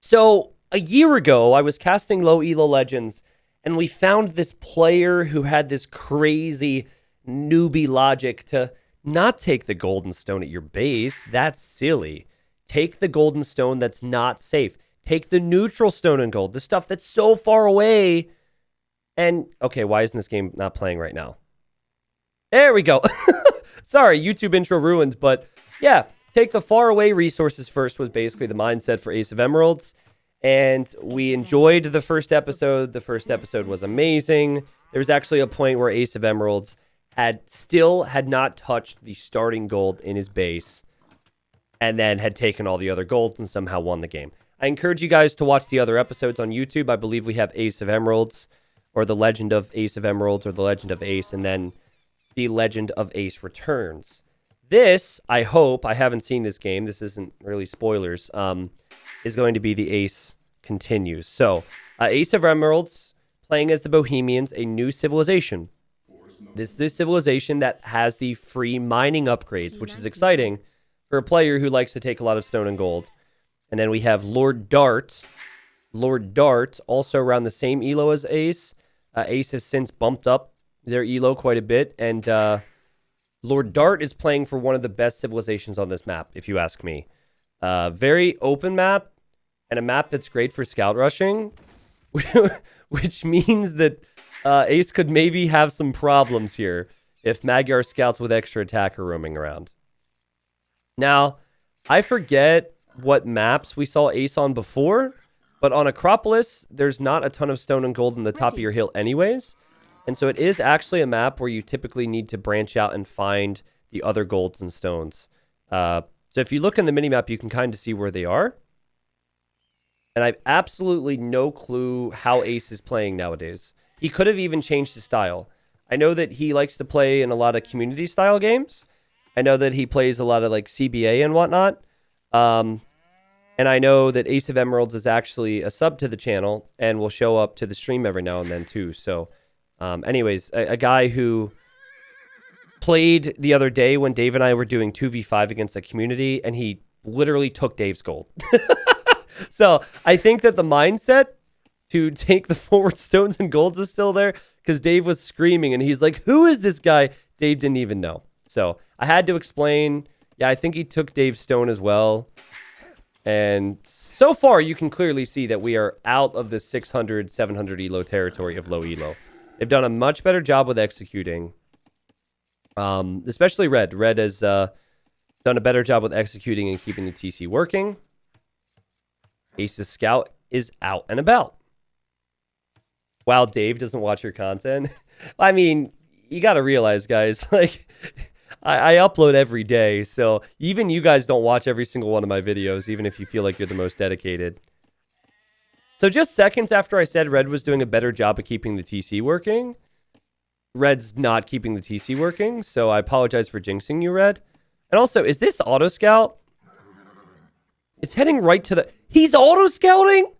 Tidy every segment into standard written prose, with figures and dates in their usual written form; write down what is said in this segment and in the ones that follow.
So a year ago, I was casting low elo legends, and we found this player who had this crazy newbie logic to not take the golden stone at your base. That's silly. Take the golden stone that's not safe. Take the neutral stone and gold, the stuff that's so far away. And okay, why isn't this game not playing right now? There we go. Sorry, YouTube intro ruined, but yeah, take the far away resources first was basically the mindset for Ace of Emeralds. And we enjoyed the first episode. The first episode was amazing. There was actually a point where Ace of Emeralds had not touched the starting gold in his base and then had taken all the other golds and somehow won the game. I encourage you guys to watch the other episodes on YouTube. I believe we have Ace of Emeralds, or the Legend of Ace of Emeralds, or the Legend of Ace, and then the Legend of Ace Returns. This, I hope, I haven't seen this game, this isn't really spoilers, is going to be the Ace Continues. So, Ace of Emeralds, playing as the Bohemians, a new civilization. This is a civilization that has the free mining upgrades, which is exciting for a player who likes to take a lot of stone and gold. And then we have Lord Dart. Lord Dart, also around the same elo as Ace. Ace has since bumped up their elo quite a bit, and Lord Dart is playing for one of the best civilizations on this map, if you ask me. Very open map, and a map that's great for scout rushing, which means that Ace could maybe have some problems here if Magyar scouts with extra attack are roaming around. Now, I forget what maps we saw Ace on before, but on Acropolis, there's not a ton of stone and gold in the top of your hill anyways. And so it is actually a map where you typically need to branch out and find the other golds and stones. So if you look in the minimap, you can kind of see where they are. And I have absolutely no clue how Ace is playing nowadays. He could have even changed his style. I know that he likes to play in a lot of community style games. I know that he plays a lot of like CBA and whatnot. And I know that Ace of Emeralds is actually a sub to the channel and will show up to the stream every now and then too. So anyways, a guy who played the other day when Dave and I were doing 2v5 against a community, and he literally took Dave's gold. So I think that the mindset to take the forward stones and golds is still there, because Dave was screaming and he's like, who is this guy? Dave didn't even know. So I had to explain. Yeah, I think he took Dave's stone as well. And so far, you can clearly see that we are out of the 600, 700 elo territory of low elo. They've done a much better job with executing. Especially Red. Red has done a better job with executing and keeping the TC working. Ace's scout is out and about. Wow, Dave doesn't watch your content. I mean, you got to realize, guys, like, I upload every day, so even you guys don't watch every single one of my videos, even if you feel like you're the most dedicated. So just seconds after I said Red was doing a better job of keeping the TC working, Red's not keeping the TC working, so I apologize for jinxing you, Red. And also, is this auto-scout? It's heading right to the... He's auto-scouting?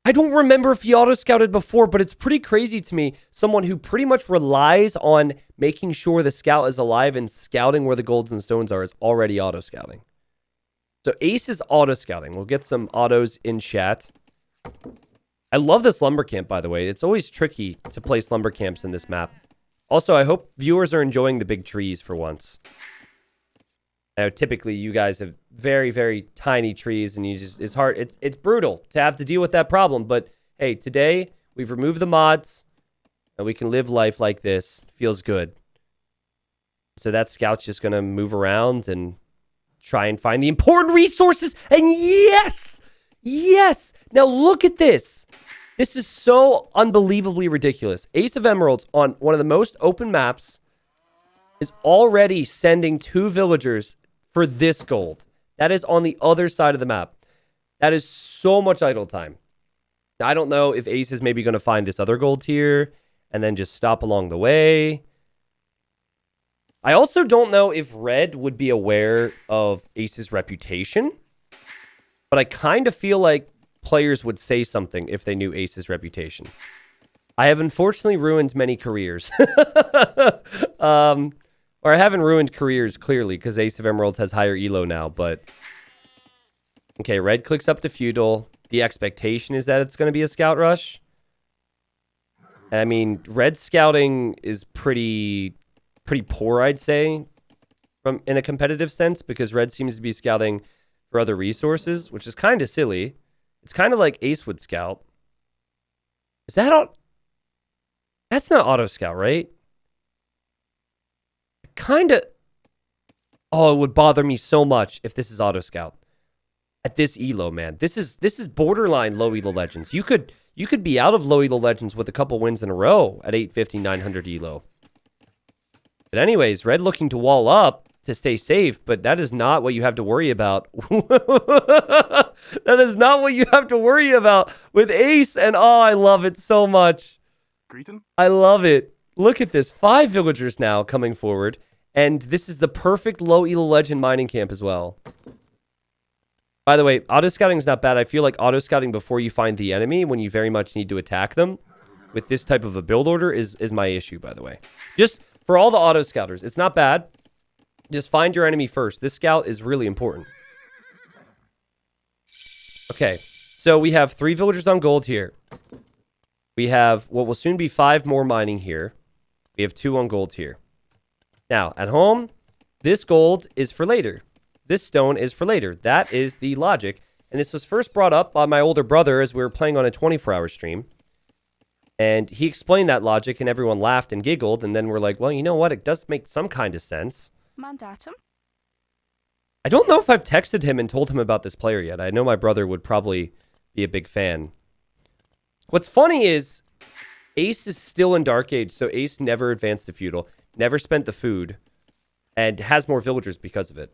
I don't remember if he auto-scouted before, but it's pretty crazy to me. Someone who pretty much relies on making sure the scout is alive and scouting where the golds and stones are is already auto-scouting. So Ace is auto-scouting. We'll get some autos in chat. I love this lumber camp, by the way. It's always tricky to place lumber camps in this map. Also, I hope viewers are enjoying the big trees for once. Typically, you guys have very, very tiny trees, and it's hard. It's brutal to have to deal with that problem. But hey, today we've removed the mods, and we can live life like this. Feels good. So that scout's just gonna move around and try and find the important resources. And yes, yes. Now look at this. This is so unbelievably ridiculous. Ace of Emeralds on one of the most open maps is already sending 2 villagers for this gold. That is on the other side of the map. That is so much idle time. Now, I don't know if Ace is maybe going to find this other gold here and then just stop along the way. I also don't know if Red would be aware of Ace's reputation, but I kind of feel like players would say something if they knew Ace's reputation. I have unfortunately ruined many careers. Or I haven't ruined careers, clearly, because Ace of Emeralds has higher elo now, but Okay, red clicks up to feudal. The expectation is that it's going to be a scout rush. I mean, red scouting is pretty poor, I'd say, from in a competitive sense, because red seems to be scouting for other resources, which is kind of silly. It's kind of like Ace would scout. Is that that's not auto scout, right? Kind of. Oh, it would bother me so much if this is auto scout at this elo, man. This is borderline low elo legends. You could be out of low elo legends with a couple wins in a row at 850, 900 elo. But anyways, red looking to wall up to stay safe, but that is not what you have to worry about. That is not what you have to worry about with Ace, and oh, I love it so much. Greeting? I love it. Look at this. 5 villagers now coming forward, and this is the perfect low elo legend mining camp as well. By the way, auto scouting is not bad. I feel like auto scouting before you find the enemy when you very much need to attack them with this type of a build order is my issue, by the way. Just for all the auto scouters, it's not bad. Just find your enemy first. This scout is really important. Okay, so we have 3 villagers on gold here. We have what will soon be 5 more mining here. We have 2 on gold here. Now, at home, this gold is for later. This stone is for later. That is the logic. And this was first brought up by my older brother as we were playing on a 24-hour stream. And he explained that logic, and everyone laughed and giggled. And then we're like, well, you know what? It does make some kind of sense. Mandatum? I don't know if I've texted him and told him about this player yet. I know my brother would probably be a big fan. What's funny is Ace is still in Dark Age, so Ace never advanced to feudal, never spent the food, and has more villagers because of it.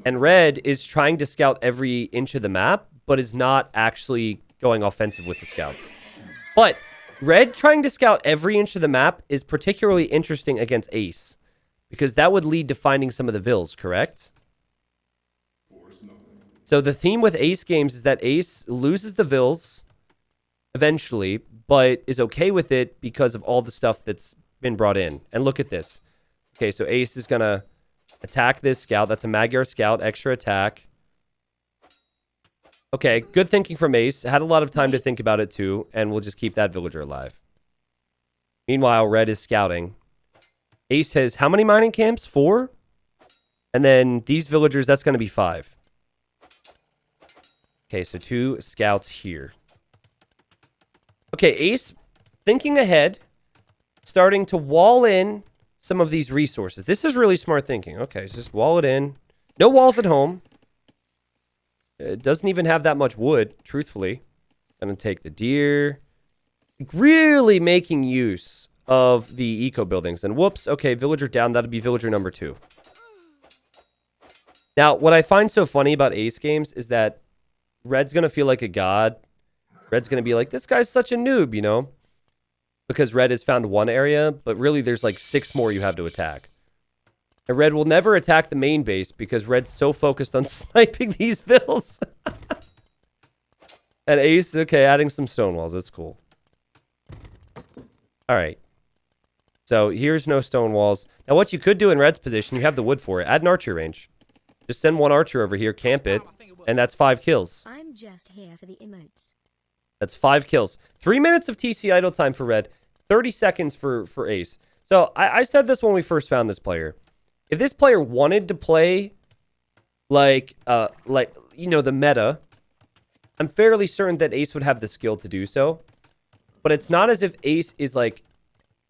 And red is trying to scout every inch of the map, but is not actually going offensive with the scouts. But red trying to scout every inch of the map is particularly interesting against Ace, because that would lead to finding some of the vills, correct? So the theme with Ace games is that Ace loses the vills eventually, but is okay with it because of all the stuff that's been brought in. And look at this. Okay, so Ace is going to attack this scout. That's a Magyar scout, extra attack. Okay, good thinking from Ace. Had a lot of time to think about it too, and we'll just keep that villager alive. Meanwhile, red is scouting. Ace has how many mining camps? 4? And then these villagers, that's going to be 5. Okay, so 2 scouts here. Okay, Ace, thinking ahead, starting to wall in some of these resources. This is really smart thinking. Okay, so just wall it in. No walls at home. It doesn't even have that much wood, truthfully. Gonna take the deer. Really making use of the eco buildings. And whoops, okay, villager down. That'll be villager number 2. Now, what I find so funny about Ace games is that red's gonna feel like a god. Red's gonna be like, this guy's such a noob, you know? Because red has found one area, but really there's like 6 more you have to attack. And red will never attack the main base because red's so focused on sniping these vills. And Ace, okay, adding some stone walls. That's cool. All right. So here's no stone walls. Now what you could do in red's position, you have the wood for it. Add an archer range. Just send 1 archer over here, camp it, and that's 5 kills. I'm just here for the emotes. That's 5 kills. 3 minutes of TC idle time for red. 30 seconds for Ace. So I said this when we first found this player. If this player wanted to play like you know, the meta, I'm fairly certain that Ace would have the skill to do so. But it's not as if Ace is like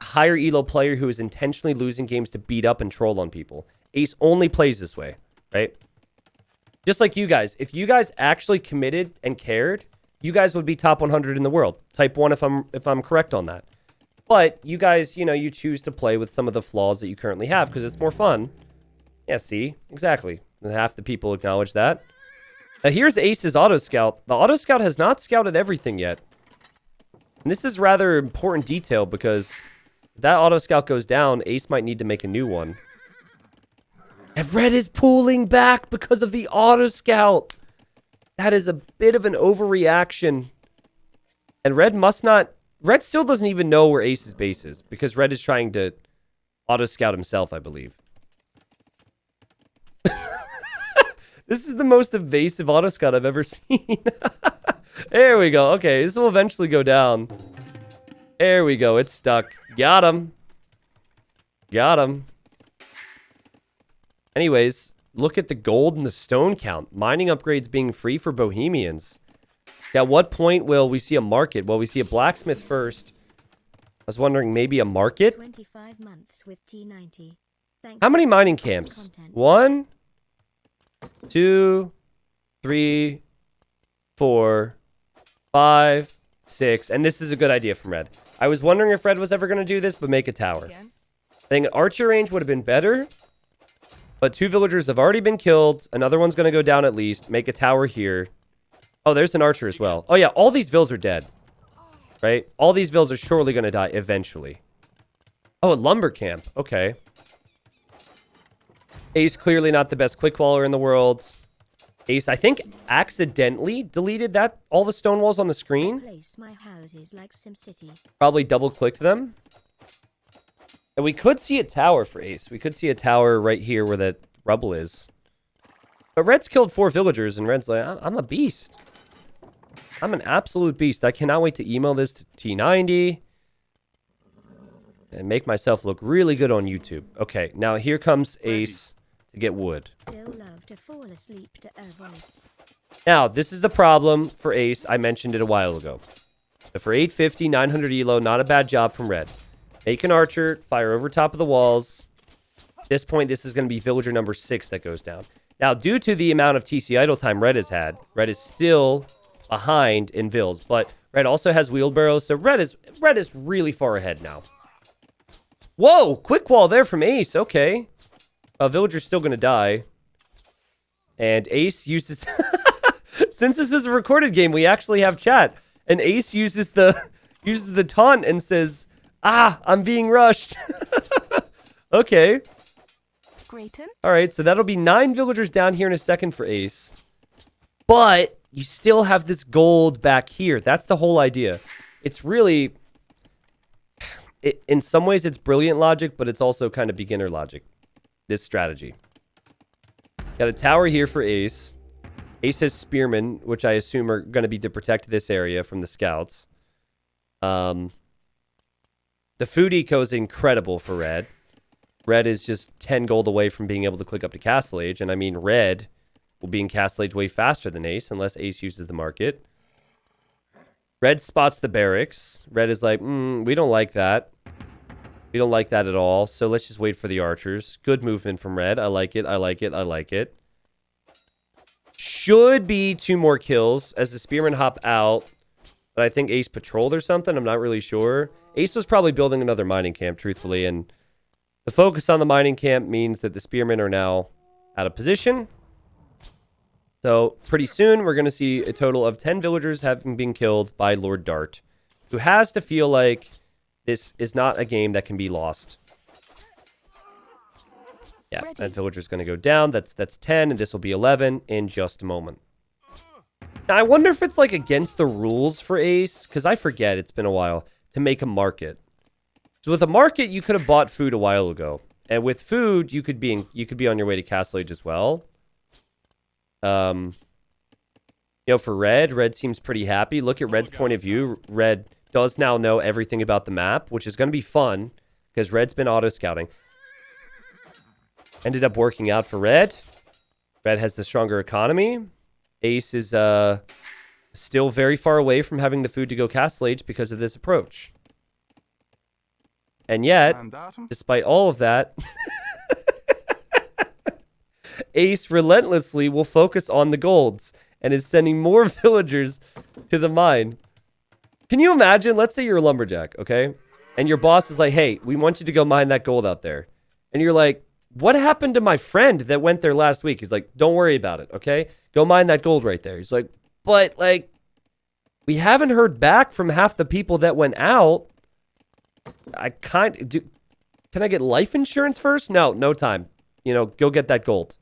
a higher elo player who is intentionally losing games to beat up and troll on people. Ace only plays this way, right? Just like you guys. If you guys actually committed and cared, you guys would be top 100 in the world. Type 1 if I'm correct on that. But you guys, you know, you choose to play with some of the flaws that you currently have because it's more fun. Yeah, see? Exactly. And half the people acknowledge that. Now here's Ace's auto scout. The auto scout has not scouted everything yet. And this is rather important detail because if that auto scout goes down, Ace might need to make a new one. And red is pulling back because of the auto scout. That is a bit of an overreaction. And red must not... Red still doesn't even know where Ace's base is because red is trying to auto-scout himself, I believe. This is the most evasive autoscout I've ever seen. There we go. Okay, this will eventually go down. There we go. It's stuck. Got him. Got him. Anyways, look at the gold and the stone count. Mining upgrades being free for Bohemians. At what point will we see a market? Well, we see a blacksmith first. I was wondering, maybe a market? 25 months with T90. Thanks. How many mining camps? Content. 1, 2, 3, 4, 5, 6. And this is a good idea from Red. I was wondering if Red was ever going to do this, but make a tower. Again. I think archer range would have been better. But 2 villagers have already been killed. Another one's going to go down at least. Make a tower here. Oh, there's an archer as well. Oh, yeah. All these vills are dead. Right? All these vills are surely going to die eventually. Oh, a lumber camp. Okay. Ace, clearly not the best quick waller in the world. Ace, I think, accidentally deleted that all the stone walls on the screen. Place my houses like SimCity. Probably double-clicked them. And we could see a tower for Ace. We could see a tower right here where that rubble is. But Red's killed 4 villagers, and Red's like, I'm a beast. I'm an absolute beast. I cannot wait to email this to T90 and make myself look really good on YouTube. Okay, now here comes Ace to get wood. Still love to fall asleep to a voice. Now, this is the problem for Ace. I mentioned it a while ago. But for 850, 900 elo, not a bad job from Red. Make an archer, fire over top of the walls. At this point, this is going to be villager number 6 that goes down. Now, due to the amount of TC idle time Red has had, Red is still behind in vills, but Red also has wheelbarrows, so Red is really far ahead now. Whoa, quick wall there from Ace. Okay. Villager's still going to die. And Ace uses... Since this is a recorded game, we actually have chat. And Ace uses the taunt and says, "Ah, I'm being rushed." Okay. Grayton? All right, so that'll be 9 villagers down here in a second for Ace. But you still have this gold back here. That's the whole idea. It's really... in some ways, it's brilliant logic, but it's also kind of beginner logic. This strategy. Got a tower here for Ace. Ace has spearmen, which I assume are going to be to protect this area from the scouts. The food eco is incredible for Red. Red is just 10 gold away from being able to click up to Castle Age. And I mean, Red will be in Castle Age way faster than Ace, unless Ace uses the market. Red spots the barracks. Red is like, we don't like that. We don't like that at all. So let's just wait for the archers. Good movement from Red. I like it. I like it. I like it. Should be 2 more kills as the spearmen hop out. But I think Ace patrolled or something. I'm not really sure. Ace was probably building another mining camp, truthfully. And the focus on the mining camp means that the spearmen are now out of position. So pretty soon, we're going to see a total of 10 villagers having been killed by Lord Dart, who has to feel like this is not a game that can be lost. Yeah, Ready. that villager's going to go down. That's 10, and this will be 11 in just a moment. Now, I wonder if it's like against the rules for Ace, because I forget, it's been a while, to make a market. So with a market, you could have bought food a while ago. And with food, you could be on your way to Castle Age as well. You know, for Red seems pretty happy. Look at Red's point of view. Red does now know everything about the map, which is going to be fun because Red's been auto-scouting. Ended up working out for Red. Red has the stronger economy. Ace is still very far away from having the food to go Castle Age because of this approach. And yet, despite all of that, Ace relentlessly will focus on the golds and is sending more villagers to the mine. Can you imagine? Let's say you're a lumberjack, okay? And your boss is like, "Hey, we want you to go mine that gold out there." And you're like, "What happened to my friend that went there last week?" He's like, "Don't worry about it, okay? Go mine that gold right there." He's like, "But, like, we haven't heard back from half the people that went out. Can I get life insurance first? No, no time. You know, go get that gold."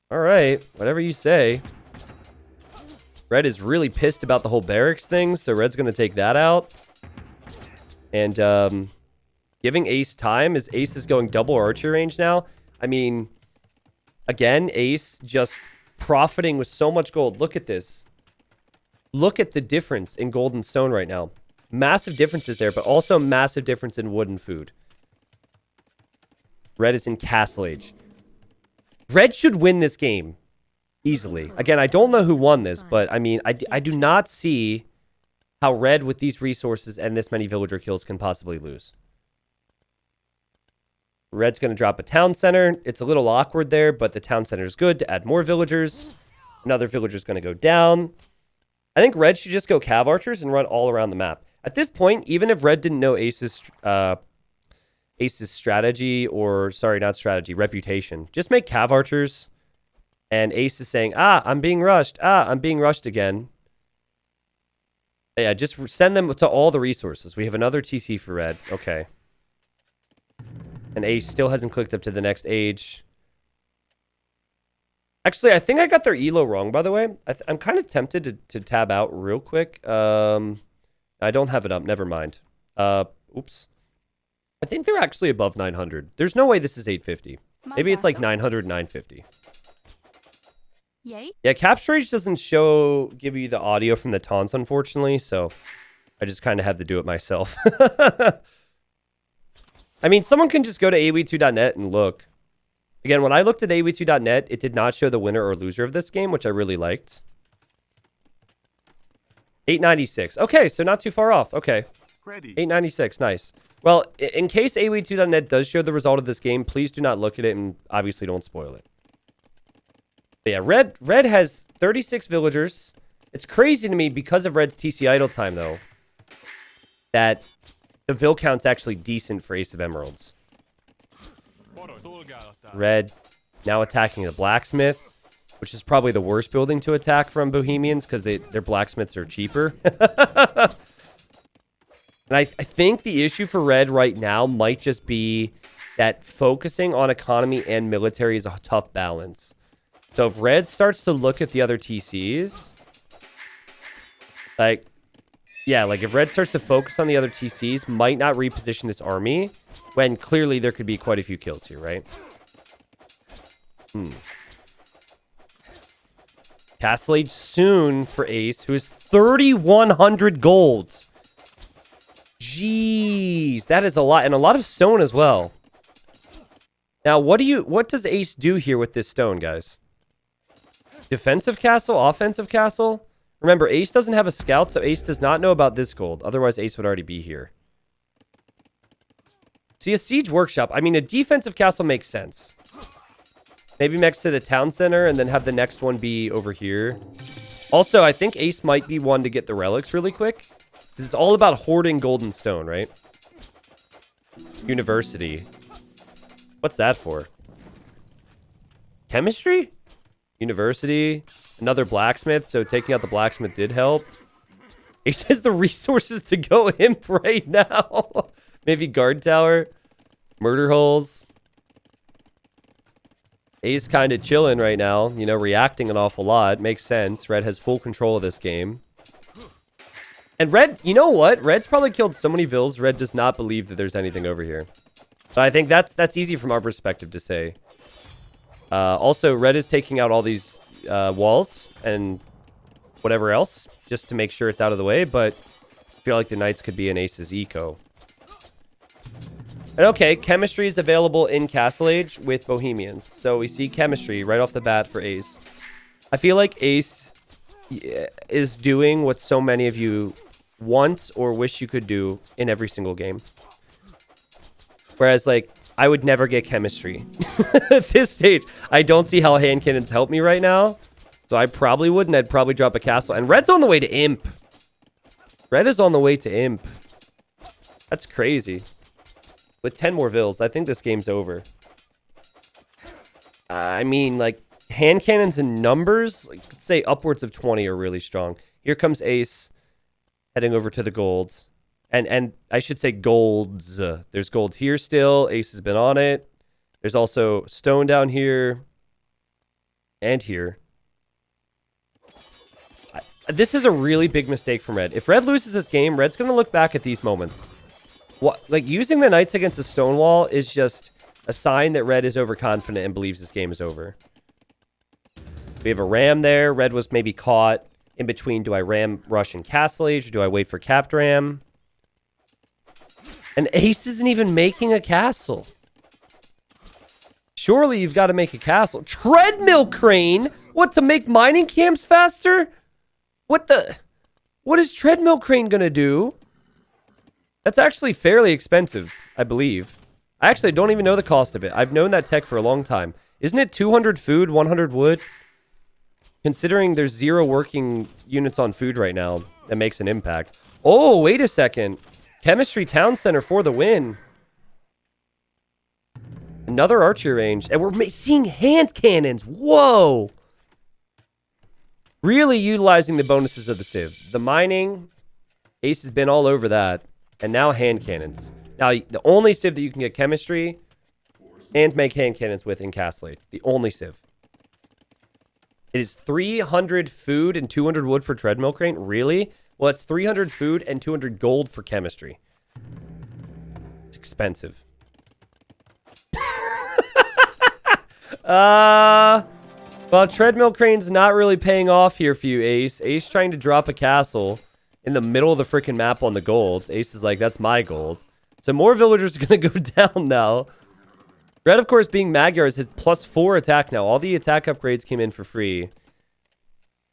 All right, whatever you say. Red is really pissed about the whole barracks thing, so Red's going to take that out. And giving Ace time as Ace is going double archer range now. I mean, again, Ace just profiting with so much gold. Look at this. Look at the difference in gold and stone right now. Massive differences there, but also massive difference in wood and food. Red is in Castle Age. Red should win this game easily. Again, I don't know who won this, but I mean, I do not see how Red, with these resources and this many villager kills, can possibly lose. Red's going to drop a town center. It's a little awkward there, but the town center is good to add more villagers. Another villager's going to go down. I think Red should just go Cav Archers and run all around the map. At this point, even if Red didn't know Ace's strategy, or, sorry, not strategy, reputation, just make Cav Archers, and Ace is saying, I'm being rushed. I'm being rushed again. Yeah, just send them to all the resources. We have another TC for Red. Okay. And Ace still hasn't clicked up to the next age. Actually, I think I got their elo wrong, by the way. I'm kind of tempted to tab out real quick. I don't have it up. Never mind. Oops. I think they're actually above 900. There's no way this is 850. Maybe it's like 900, 950. Yay. Yeah, Capture Age doesn't give you the audio from the taunts, unfortunately, so I just kind of have to do it myself. I mean, someone can just go to awe2.net and look. Again, when I looked at awe2.net, it did not show the winner or loser of this game, which I really liked. 896. Okay, so not too far off. Okay. Ready. 896. Nice. Well, in case awe2.net does show the result of this game, please do not look at it and obviously don't spoil it. But yeah, Red has 36 villagers. It's crazy to me because of Red's TC idle time, though, that the vill count's actually decent for Ace of Emeralds. Red now attacking the blacksmith, which is probably the worst building to attack from Bohemians because their blacksmiths are cheaper. And I think the issue for Red right now might just be that focusing on economy and military is a tough balance. So if Red starts to look at the other TCs, like, yeah, like if Red starts to focus on the other TCs, might not reposition this army when clearly there could be quite a few kills here, right? Castle Age soon for Ace, who is 3,100 gold. Jeez, that is a lot, and a lot of stone as well. Now, what does Ace do here with this stone, guys? Defensive castle, offensive castle? Remember, Ace doesn't have a scout, so Ace does not know about this gold. Otherwise, Ace would already be here. See, a siege workshop. I mean, a defensive castle makes sense. Maybe next to the town center, and then have the next one be over here. Also, I think Ace might be one to get the relics really quick. Because it's all about hoarding gold and stone, right? University. What's that for? Chemistry? University. Another blacksmith, so taking out the blacksmith did help. Ace has the resources to go imp right now. Maybe guard tower. Murder holes. Ace kind of chilling right now. You know, reacting an awful lot. Makes sense. Red has full control of this game. And Red, you know what? Red's probably killed so many vills, Red does not believe that there's anything over here. But I think that's easy from our perspective to say. Also, Red is taking out all these walls and whatever else, just to make sure it's out of the way, but I feel like the Knights could be an Ace's eco. And okay, chemistry is available in Castle Age with Bohemians. So we see chemistry right off the bat for Ace. I feel like Ace is doing what so many of you want or wish you could do in every single game. Whereas, like, I would never get chemistry. At this stage, I don't see how hand cannons help me right now. So I probably wouldn't. I'd probably drop a castle. And Red's on the way to imp. Red is on the way to imp. That's crazy. With 10 more vills, I think this game's over. I mean, like, hand cannons in numbers, like, say upwards of 20 are really strong. Here comes Ace, heading over to the gold. And I should say golds. There's gold here still. Ace has been on it. There's also stone down here. And here. This is a really big mistake from Red. If Red loses this game, Red's going to look back at these moments. What, like, using the Knights against the stone wall is just a sign that Red is overconfident and believes this game is over. We have a ram there. Red was maybe caught in between. Do I ram, rush, and castle age, or do I wait for capped ram? And Ace isn't even making a castle. Surely you've got to make a castle. Treadmill crane? What, to make mining camps faster? What is treadmill crane gonna do? That's actually fairly expensive, I believe. I actually don't even know the cost of it. I've known that tech for a long time. Isn't it 200 food, 100 wood? Considering there's 0 working units on food right now, that makes an impact. Oh, wait a second. Chemistry Town Center for the win. Another archery range. And we're seeing hand cannons. Whoa. Really utilizing the bonuses of the Civ. The mining, Ace has been all over that. And now hand cannons. Now, the only Civ that you can get chemistry and make hand cannons with in Castle Age. The only Civ. It is 300 food and 200 wood for treadmill crane. Really? Well, it's 300 food and 200 gold for chemistry. It's expensive. Well, treadmill crane's not really paying off here for you, Ace. Ace trying to drop a castle in the middle of the freaking map on the gold. Ace is like, that's my gold. So more villagers are going to go down now. Red, of course, being Magyar is his +4 attack now. All the attack upgrades came in for free.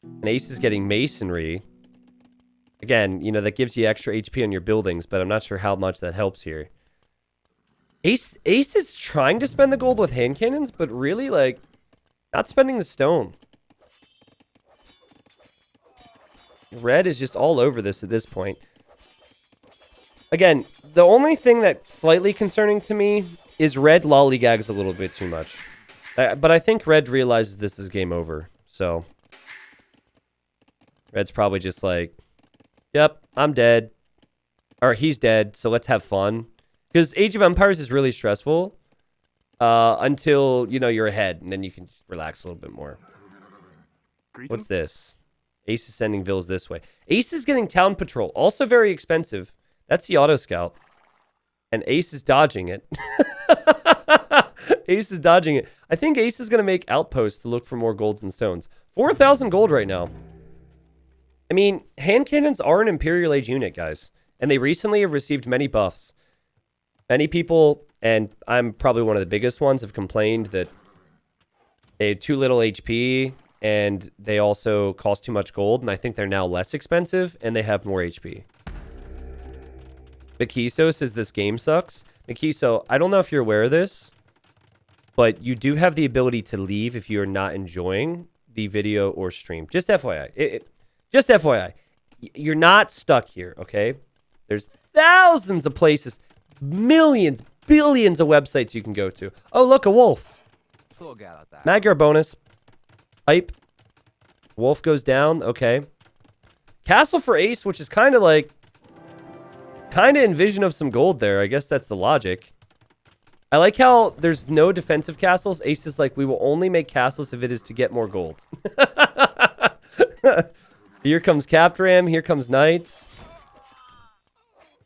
And Ace is getting masonry. Again, you know, that gives you extra HP on your buildings, but I'm not sure how much that helps here. Ace is trying to spend the gold with hand cannons, but really, like, not spending the stone. Red is just all over this at this point. Again, the only thing that's slightly concerning to me is Red lollygags a little bit too much. But I think Red realizes this is game over. So, Red's probably just like, yep, I'm dead. Or he's dead, so let's have fun. Because Age of Empires is really stressful. Until, you know, you're ahead. And then you can just relax a little bit more. What's this? Ace is sending vills this way. Ace is getting town patrol. Also very expensive. That's the auto scout. And Ace is dodging it. Ace is dodging it. I think Ace is going to make outposts to look for more golds and stones. 4,000 gold right now. I mean, hand cannons are an Imperial Age unit, guys. And they recently have received many buffs. Many people, and I'm probably one of the biggest ones, have complained that they have too little HP and they also cost too much gold. And I think they're now less expensive and they have more HP. Mikiso says this game sucks. Mikiso, I don't know if you're aware of this, but you do have the ability to leave if you're not enjoying the video or stream. Just FYI. Just FYI. You're not stuck here, okay? There's thousands of places, millions, billions of websites you can go to. Oh, look, a wolf. Magyar bonus. Hype. Wolf goes down. Okay. Castle for Ace, which is kind of like, in vision of some gold there. I guess that's the logic. I like how there's no defensive castles. Ace is like, we will only make castles if it is to get more gold. Here comes Capped Ram. Here comes Knights.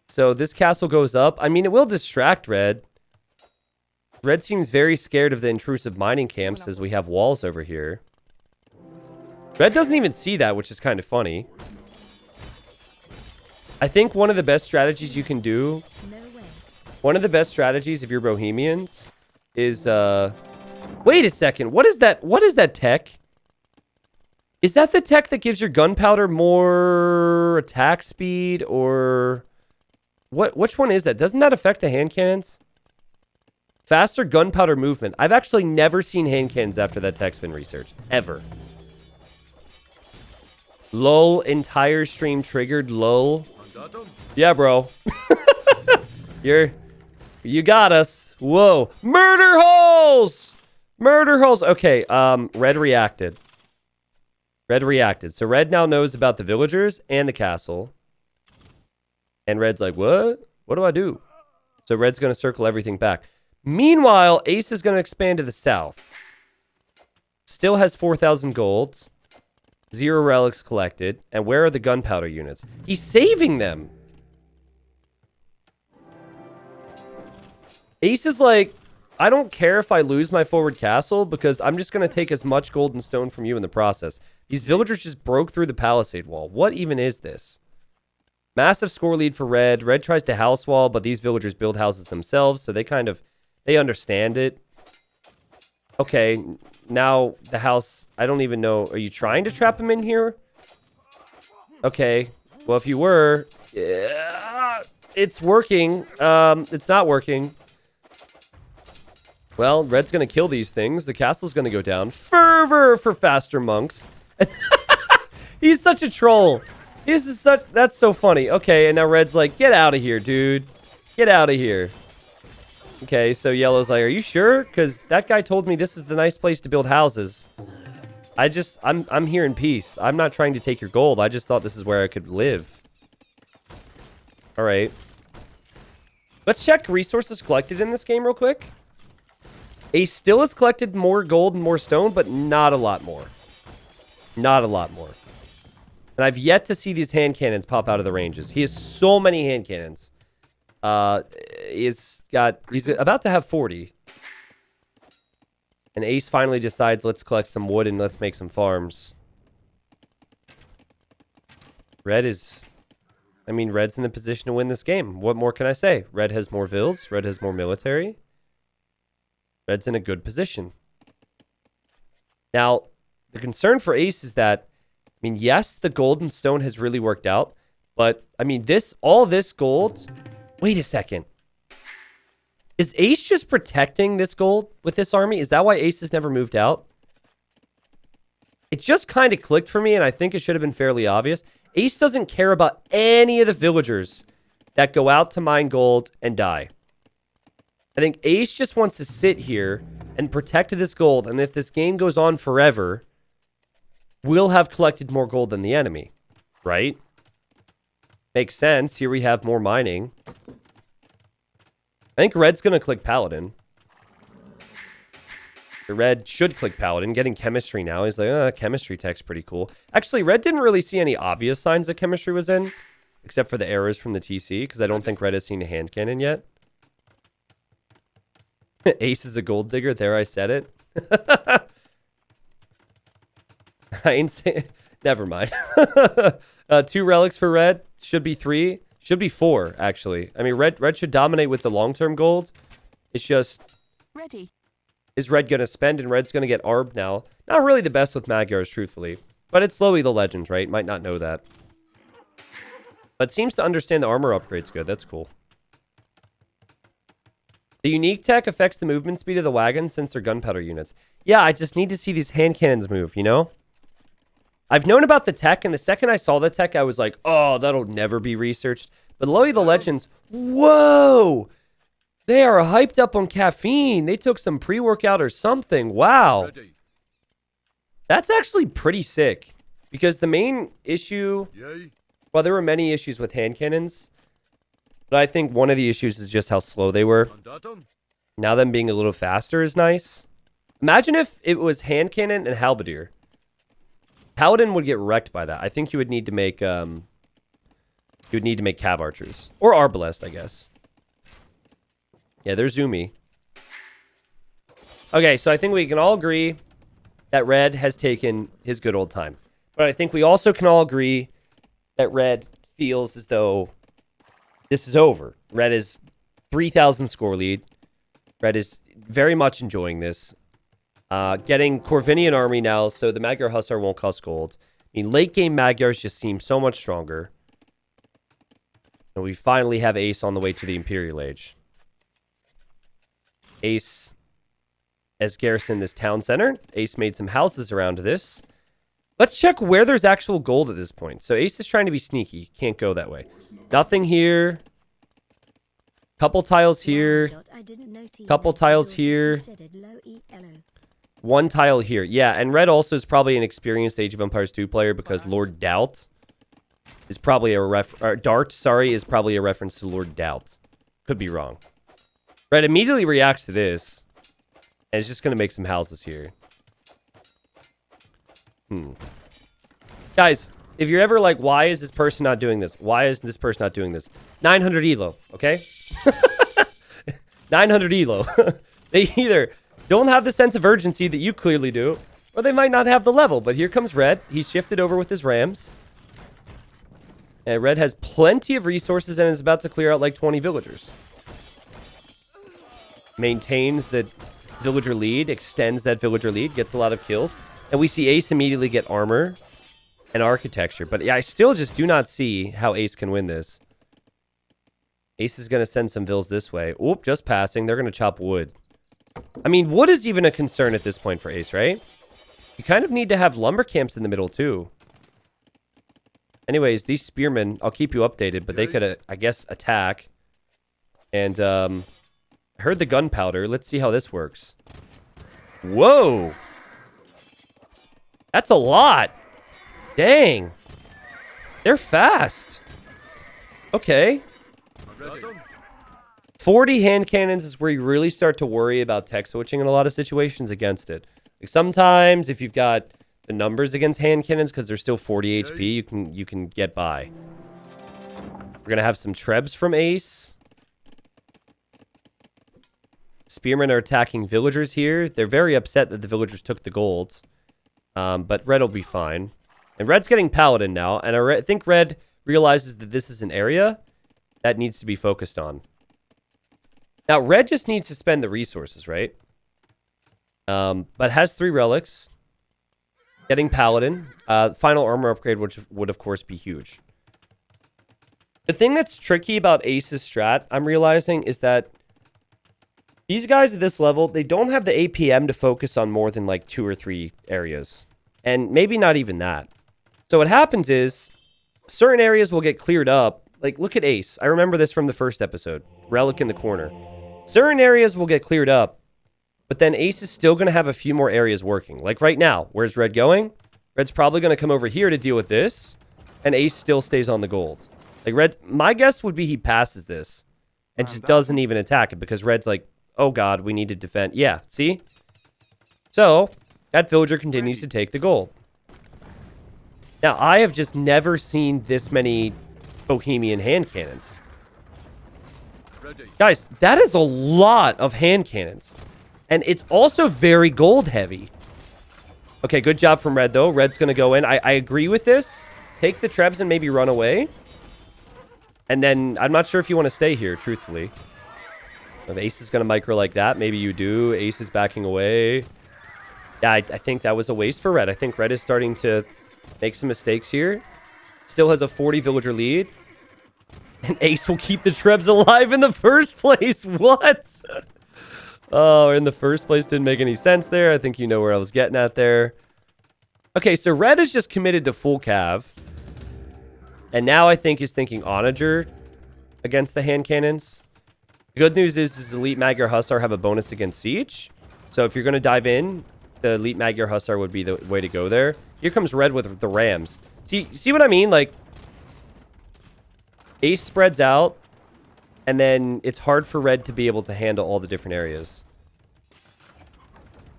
So this castle goes up. I mean, it will distract Red. Red seems very scared of the intrusive mining camps as we have walls over here. Red doesn't even see that, which is kind of funny. I think one of the best strategies you can do, one of the best strategies if you're Bohemians is, wait a second. What is that? What is that tech? Is that the tech that gives your gunpowder more attack speed or what? Which one is that? Doesn't that affect the hand cannons? Faster gunpowder movement. I've actually never seen hand cannons after that tech's been researched. Ever. Lol, entire stream triggered. Lol. Yeah, bro. You got us. Whoa. Murder holes! Murder holes. Okay, Red reacted. Red reacted. So Red now knows about the villagers and the castle. And Red's like, what? What do I do? So Red's going to circle everything back. Meanwhile, Ace is going to expand to the south. Still has 4,000 golds. 0 relics collected. And where are the gunpowder units? He's saving them. Ace is like, I don't care if I lose my forward castle because I'm just going to take as much gold and stone from you in the process. These villagers just broke through the palisade wall. What even is this? Massive score lead for red. Red tries to house wall, but these villagers build houses themselves, so they understand it. Okay, now the house, I don't even know. Are you trying to trap him in here? Okay, well, if you were, it's working. It's not working. Well, red's going to kill these things. The castle's going to go down. Fervor for faster monks. He's such a troll. That's so funny. Okay, and now red's like, get out of here, dude. Get out of here. Okay, so yellow's like, are you sure? Because that guy told me this is the nice place to build houses. I'm here in peace. I'm not trying to take your gold. I just thought this is where I could live. All right. Let's check resources collected in this game real quick. Ace still has collected more gold and more stone, but not a lot more. Not a lot more. And I've yet to see these hand cannons pop out of the ranges. He has so many hand cannons. He's about to have 40. And Ace finally decides, let's collect some wood and let's make some farms. Red's in the position to win this game. What more can I say? Red has more vills. Red has more military. Red's in a good position. Now, the concern for Ace is that, yes, the gold and stone has really worked out, but, all this gold... Wait a second. Is Ace just protecting this gold with this army? Is that why Ace has never moved out? It just kind of clicked for me, and I think it should have been fairly obvious. Ace doesn't care about any of the villagers that go out to mine gold and die. I think Ace just wants to sit here and protect this gold, and if this game goes on forever, we'll have collected more gold than the enemy, right? Makes sense. Here we have more mining. I think red's going to click Paladin. The red should click Paladin. Getting chemistry now. He's like, chemistry tech's pretty cool. Actually, red didn't really see any obvious signs that chemistry was in, except for the errors from the TC, because I don't think red has seen a hand cannon yet. Ace is a gold digger. There, I said it. I ain't saying... Never mind. 2 relics for red. Should be 3. Should be 4, actually. Red should dominate with the long-term gold. It's just... Ready. Is red going to spend, and red's going to get Arb now. Not really the best with Magyars, truthfully. But it's Lowy the Legends, right? Might not know that. But seems to understand the armor upgrade's good. That's cool. The unique tech affects the movement speed of the wagons since they're gunpowder units. Yeah, I just need to see these hand cannons move, you know? I've known about the tech, and the second I saw the tech, I was like, oh, that'll never be researched. But Lowy the Legends, whoa! They are hyped up on caffeine. They took some pre-workout or something. Wow. That's actually pretty sick. Because the main issue... Well, there were many issues with hand cannons. But I think one of the issues is just how slow they were. Now them being a little faster is nice. Imagine if it was hand cannon and halberdier. Paladin would get wrecked by that. I think you would need to make cav archers. Or arbalest, I guess. Yeah, there's Zumi. Okay, so I think we can all agree that red has taken his good old time. But I think we also can all agree that red feels as though this is over. Red is 3,000 score lead. Red is very much enjoying this. Getting Corvinian army now, so the Magyar Hussar won't cost gold. Late game Magyars just seem so much stronger. And we finally have Ace on the way to the Imperial Age. Ace has garrisoned this town center. Ace made some houses around this. Let's check where there's actual gold at this point. So Ace is trying to be sneaky. Can't go that way. Nothing here. Couple tiles here. Couple tiles here. 1 tile here. Yeah, and red also is probably an experienced Age of Empires 2 player because Lord Doubt is probably Dart, sorry, is probably a reference to Lord Doubt. Could be wrong. Red immediately reacts to this. And it's just going to make some houses here. Guys, if you're ever like, why is this person not doing this? Why is this person not doing this? 900 elo, okay? 900 elo. They either don't have the sense of urgency that you clearly do, or they might not have the level. But here comes Red. He's shifted over with his Rams. And Red has plenty of resources and is about to clear out like 20 villagers. Maintains the villager lead, extends that villager lead, gets a lot of kills. And we see Ace immediately get armor and architecture. But yeah, I still just do not see how Ace can win this. Ace is going to send some vills this way. Oop, just passing. They're going to chop wood. I mean, wood is even a concern at this point for Ace, right? You kind of need to have lumber camps in the middle too. Anyways, these spearmen, I'll keep you updated, but they could, I guess, attack. And, I heard the gunpowder. Let's see how this works. Whoa! That's a lot! Dang! They're fast! Okay. 40 hand cannons is where you really start to worry about tech switching in a lot of situations against it. Like sometimes, if you've got the numbers against hand cannons because they're still 40 HP, you can get by. We're gonna have some trebs from Ace. Spearmen are attacking villagers here. They're very upset that the villagers took the gold. But Red will be fine. And Red's getting Paladin now, and I think Red realizes that this is an area that needs to be focused on. Now, Red just needs to spend the resources, right? But has 3 relics. Getting Paladin. Final armor upgrade, which would, of course, be huge. The thing that's tricky about Ace's strat, I'm realizing, is that these guys at this level, they don't have the APM to focus on more than, like, 2 or 3 areas. And maybe not even that. So what happens is, certain areas will get cleared up. Like, look at Ace. I remember this from the first episode. Relic in the corner. Certain areas will get cleared up. But then Ace is still going to have a few more areas working. Like right now, where's Red going? Red's probably going to come over here to deal with this. And Ace still stays on the gold. Like Red, my guess would be he passes this. And just doesn't even attack it. Because Red's like, oh god, we need to defend. Yeah, see? So, that villager continues to take the gold. Now, I have just never seen this many Bohemian hand cannons. Guys, that is a lot of hand cannons. And it's also very gold heavy. Okay, good job from Red, though. Red's going to go in. I agree with this. Take the trebs and maybe run away. And then, I'm not sure if you want to stay here, truthfully. If Ace is going to micro like that, maybe you do. Ace is backing away. Yeah, I think that was a waste for Red. I think Red is starting to make some mistakes here. Still has a 40 villager lead. And Ace will keep the trebs alive in the first place. What? Oh, in the first place didn't make any sense there. I think you know where I was getting at there. Okay, so Red is just committed to full cav. And now I think he's thinking Onager against the hand cannons. The good news is Elite Magyar Hussar have a bonus against Siege. So if you're going to dive in, the Elite Magyar Hussar would be the way to go there. Here comes Red with the Rams. See what I mean? Like, Ace spreads out, and then it's hard for Red to be able to handle all the different areas.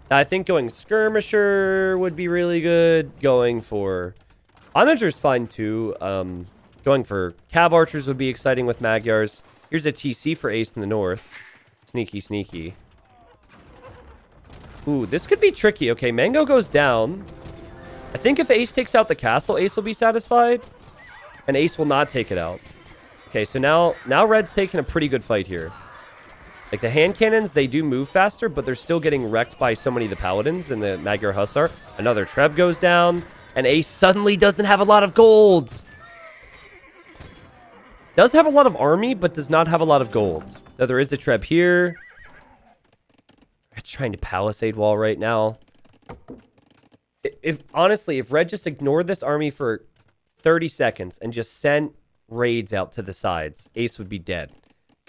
Now, I think going Skirmisher would be really good. Going for Onager's fine too. Going for Cav Archers would be exciting with Magyars. Here's a TC for Ace in the north. Sneaky, sneaky. Ooh, this could be tricky. Okay, Mango goes down. I think if Ace takes out the castle, Ace will be satisfied. And Ace will not take it out. Okay, so now Red's taking a pretty good fight here. Like, the hand cannons, they do move faster, but they're still getting wrecked by so many of the Paladins and the Magyar Hussar. Another Treb goes down, and Ace suddenly doesn't have a lot of gold. Does have a lot of army, but does not have a lot of gold. Now, there is a Treb here. Red's trying to palisade wall right now. Honestly, if Red just ignored this army for 30 seconds and just sent raids out to the sides, Ace would be dead.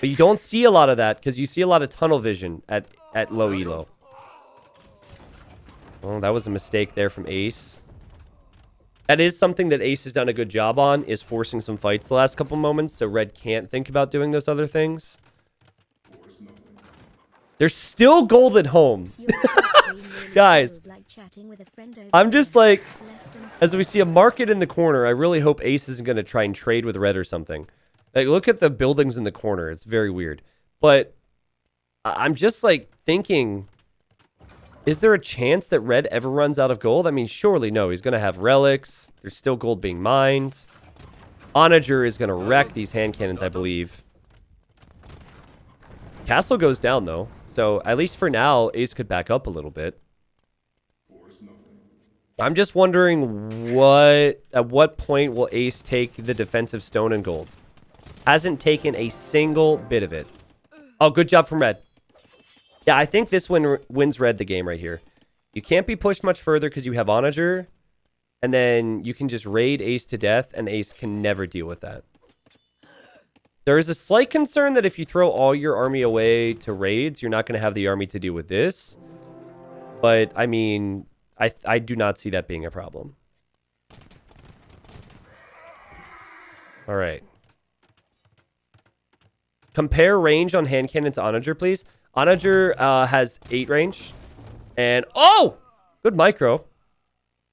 But you don't see a lot of that because you see a lot of tunnel vision at low elo. Oh, that was a mistake there from Ace. That is something that Ace has done a good job on, is forcing some fights the last couple moments, so Red can't think about doing those other things. There's still gold at home. Guys, I'm just like, as we see a market in the corner, I really hope Ace isn't going to try and trade with Red or something. Like, look at the buildings in the corner. It's very weird. But I'm just like thinking, is there a chance that red ever runs out of gold? I mean, surely no. He's going to have relics. There's still gold being mined. Onager is going to wreck these hand cannons, I believe. Castle goes down, though. So, at least for now, Ace could back up a little bit. I'm just wondering at what point will Ace take the defensive stone and gold? Hasn't taken a single bit of it. Oh, good job from red. Yeah, I think this wins red the game right here. You can't be pushed much further because you have Onager. And then you can just raid Ace to death, and Ace can never deal with that. There is a slight concern that if you throw all your army away to raids, you're not going to have the army to deal with this. But, I mean, I do not see that being a problem. All right. Compare range on hand cannon to Onager, please. Onager has 8 range. And, oh! Good micro.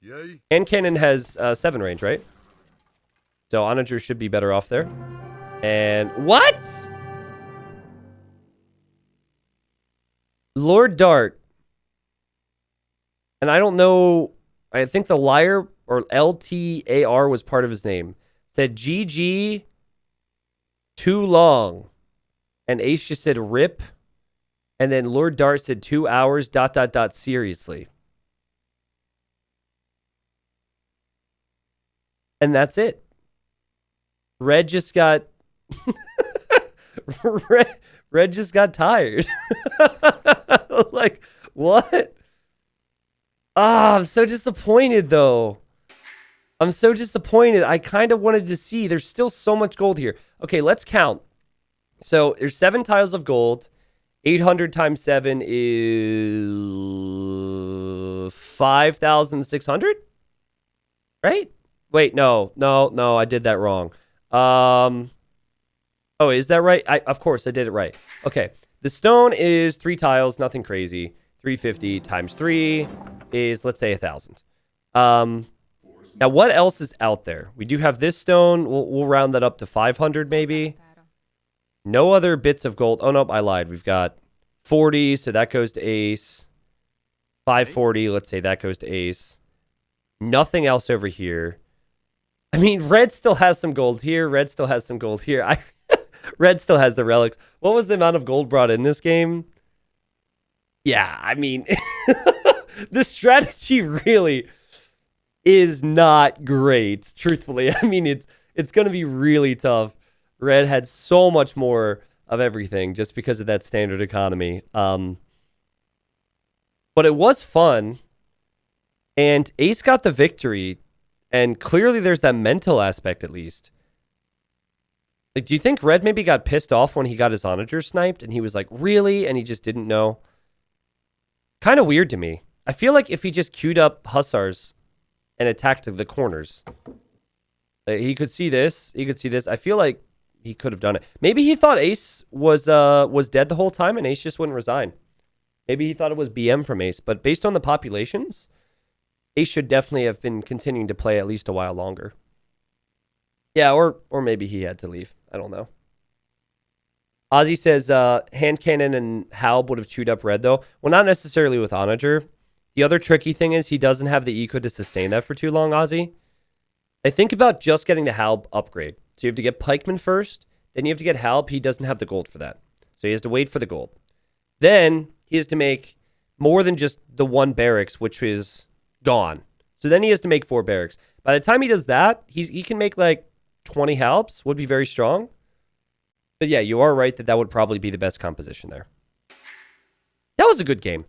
Yay. Hand cannon has 7 range, right? So Onager should be better off there. And, what? Lord Dart. And I don't know, I think the liar, or LTAR was part of his name, said GG too long. And Ace just said rip. And then Lord Dart said 2 hours, ... seriously. And that's it. Red just got... Red just got tired. Like, what? Ah, I'm so disappointed, though. I'm so disappointed. I kind of wanted to see. There's still so much gold here. Okay, let's count. So, there's 7 tiles of gold. 800 times 7 is 5,600? Right? Wait, no, I did that wrong. Oh, is that right? Of course, I did it right. Okay, the stone is 3 tiles, nothing crazy. 350 times 3 is, let's say, 1,000. Now, what else is out there? We do have this stone. We'll round that up to 500, maybe. No other bits of gold. Oh, no, I lied. We've got 40, so that goes to Ace. 540, let's say that goes to Ace. Nothing else over here. I mean, red still has some gold here. Red still has some gold here. Red still has the relics. What was the amount of gold brought in this game? Yeah, I mean, the strategy really is not great, truthfully. I mean, it's going to be really tough. Red had so much more of everything just because of that standard economy. But it was fun. And Ace got the victory. And clearly there's that mental aspect at least. Like, do you think Red maybe got pissed off when he got his Onager sniped? And he was like, really? And he just didn't know? Kind of weird to me. I feel like if he just queued up Hussars and attacked the corners, he could see this. He could see this. I feel like he could have done it. Maybe he thought Ace was dead the whole time and Ace just wouldn't resign. Maybe he thought it was BM from Ace. But based on the populations, Ace should definitely have been continuing to play at least a while longer. Yeah, or maybe he had to leave. I don't know. Ozzy says hand cannon and Halb would have chewed up red, though. Well, not necessarily with Onager. The other tricky thing is he doesn't have the eco to sustain that for too long, Ozzy. I think about just getting the Halb upgrade. So you have to get Pikeman first. Then you have to get Halb. He doesn't have the gold for that. So he has to wait for the gold. Then he has to make more than just the 1 barracks, which is gone. So then he has to make 4 barracks. By the time he does that, he can make like 20 Halbs. Would be very strong. But yeah, you are right that would probably be the best composition there. That was a good game.